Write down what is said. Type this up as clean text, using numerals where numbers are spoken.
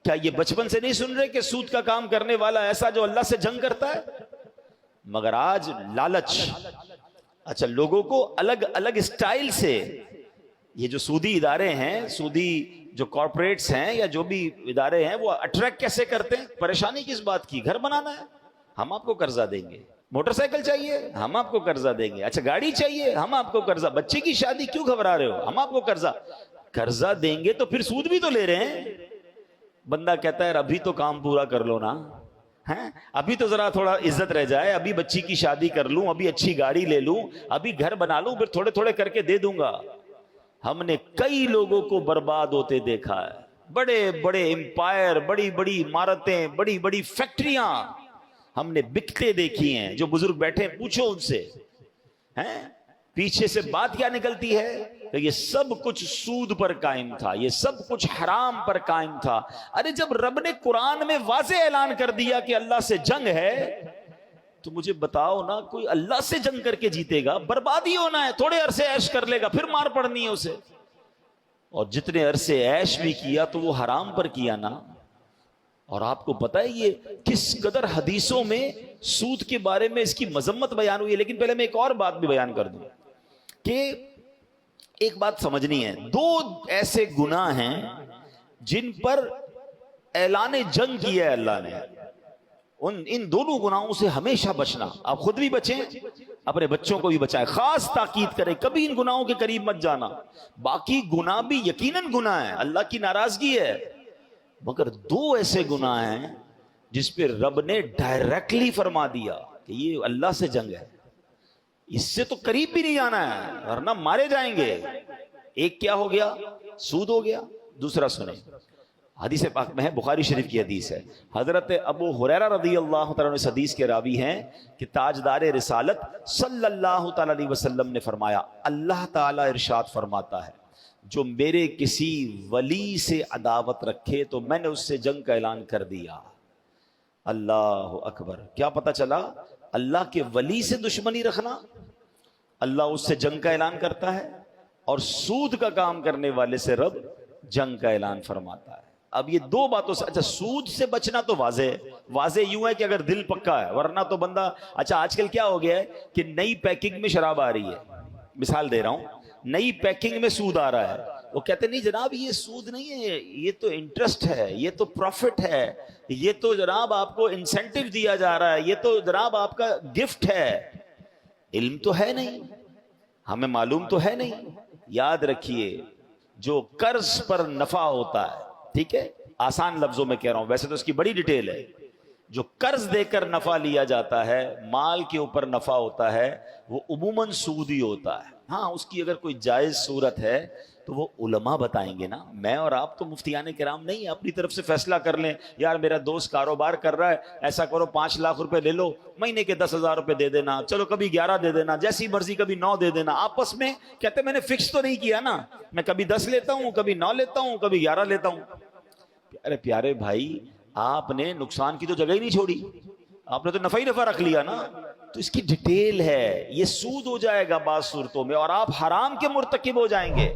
کیا یہ بچپن سے نہیں سن رہے کہ سود کا کام کرنے والا ایسا جو اللہ سے جنگ کرتا ہے؟ مگر آج لالچ، اچھا لوگوں کو الگ الگ اسٹائل سے، یہ جو سودی ادارے ہیں، سودی جو کارپوریٹس ہیں یا جو بھی ادارے ہیں، وہ اٹریکٹ کیسے کرتے ہیں؟ پریشانی کس بات کی؟ گھر بنانا ہے، ہم آپ کو قرضہ دیں گے، موٹر سائیکل چاہیے، ہم آپ کو قرضہ دیں گے، اچھا گاڑی چاہیے، ہم آپ کو قرضہ، بچے کی شادی کیوں گھبرا رہے ہو، ہم آپ کو قرضہ دیں گے تو پھر سود بھی تو لے رہے ہیں۔ بندہ کہتا ہے ابھی تو کام پورا کر لو نا، ابھی تو ذرا تھوڑا عزت رہ جائے، ابھی بچی کی شادی کر لوں، ابھی اچھی گاڑی لے لوں، ابھی گھر بنا لوں، پھر تھوڑے تھوڑے کر کے دے دوں گا۔ ہم نے کئی لوگوں کو برباد ہوتے دیکھا ہے، بڑے بڑے امپائر، بڑی بڑی عمارتیں، بڑی بڑی فیکٹریاں ہم نے بکتے دیکھی ہیں۔ جو بزرگ بیٹھے پوچھو ان سے، پیچھے سے بات کیا نکلتی ہے کہ یہ سب کچھ سود پر قائم تھا، یہ سب کچھ حرام پر قائم تھا۔ ارے جب رب نے قرآن میں واضح اعلان کر دیا کہ اللہ سے جنگ ہے، تو مجھے بتاؤ نا، کوئی اللہ سے جنگ کر کے جیتے گا؟ بربادی ہونا ہے، تھوڑے عرصے عیش کر لے گا، پھر مار پڑنی ہے اسے، اور جتنے عرصے عیش بھی کیا تو وہ حرام پر کیا نا۔ اور آپ کو پتہ ہے یہ کس قدر حدیثوں میں سود کے بارے میں اس کی مذمت بیان ہوئی ہے۔ لیکن پہلے میں ایک اور بات بھی بیان کر دوں کہ ایک بات سمجھنی ہے، دو ایسے گناہ ہیں جن پر اعلان جنگ کیا ہے اللہ نے، ان دونوں گناہوں سے ہمیشہ بچنا۔ آپ خود بھی بچیں، اپنے بچوں کو بھی بچائیں، خاص تاکید کریں کبھی ان گناہوں کے قریب مت جانا۔ باقی گناہ بھی یقیناً گناہ ہے، اللہ کی ناراضگی ہے، مگر دو ایسے گناہ ہیں جس پہ رب نے ڈائریکٹلی فرما دیا کہ یہ اللہ سے جنگ ہے، اس سے تو قریب بھی نہیں جانا ہے ورنہ مارے جائیں گے۔ ایک کیا ہو گیا؟ سود ہو گیا۔ دوسرا سنیں، حدیث پاک میں ہے، بخاری شریف کی حدیث ہے، حضرت ابو ہریرہ رضی اللہ تعالیٰ عنہ اس حدیث کے راوی ہیں کہ تاجدار رسالت صلی اللہ تعالیٰ علیہ وسلم نے فرمایا، اللہ تعالیٰ ارشاد فرماتا ہے، جو میرے کسی ولی سے عداوت رکھے تو میں نے اس سے جنگ کا اعلان کر دیا۔ اللہ اکبر! کیا پتہ چلا؟ اللہ کے ولی سے دشمنی رکھنا، اللہ اس سے جنگ کا اعلان کرتا ہے، اور سود کا کام کرنے والے سے رب جنگ کا اعلان فرماتا ہے۔ اب یہ دو باتوں سے، اچھا سود سے بچنا تو واضح یوں ہے کہ اگر دل پکا ہے، ورنہ تو بندہ، اچھا آج کل کیا ہو گیا ہے کہ نئی پیکنگ میں شراب آ رہی ہے، مثال دے رہا ہوں، نئی پیکنگ میں سود آ رہا ہے، وہ کہتے نہیں جناب یہ سود نہیں ہے، یہ تو انٹرسٹ ہے، یہ تو پروفٹ ہے، یہ تو جناب آپ کو انسینٹیو دیا جا رہا ہے، یہ تو جناب آپ کا گفٹ ہے۔ علم تو ہے نہیں، ہمیں معلوم تو ہے نہیں۔ یاد رکھیے، جو قرض پر نفع ہوتا ہے، ٹھیک ہے، آسان لفظوں میں کہہ رہا ہوں، ویسے تو اس کی بڑی ڈیٹیل ہے، جو قرض دے کر نفع لیا جاتا ہے، مال کے اوپر نفع ہوتا ہے، وہ عموماً سودی ہوتا ہے۔ ہاں اس کی اگر کوئی جائز صورت ہے تو وہ علماء بتائیں گے نا، میں اور آپ تو مفتیان کرام نہیں اپنی طرف سے فیصلہ کر لیں، یار میرا دوست کاروبار کر رہا ہے، ایسا کرو 5 لاکھ روپے لے لو، مہینے کے 10,000 روپے دے دینا، چلو کبھی 11 دے دینا، جیسی مرضی کبھی 9 دے دینا، آپس میں کہتے میں نے فکس تو نہیں کیا نا، میں کبھی 10 لیتا ہوں، کبھی 9 لیتا ہوں، کبھی 11 لیتا ہوں۔ ارے پیارے بھائی، آپ نے نقصان کی تو جگہ ہی نہیں چھوڑی، آپ نے تو نفع ہی نفع رکھ لیا نا۔ تو اس کی ڈیٹیل ہے، یہ سود ہو جائے گا بعض صورتوں میں، اور آپ حرام کے مرتکب ہو جائیں گے۔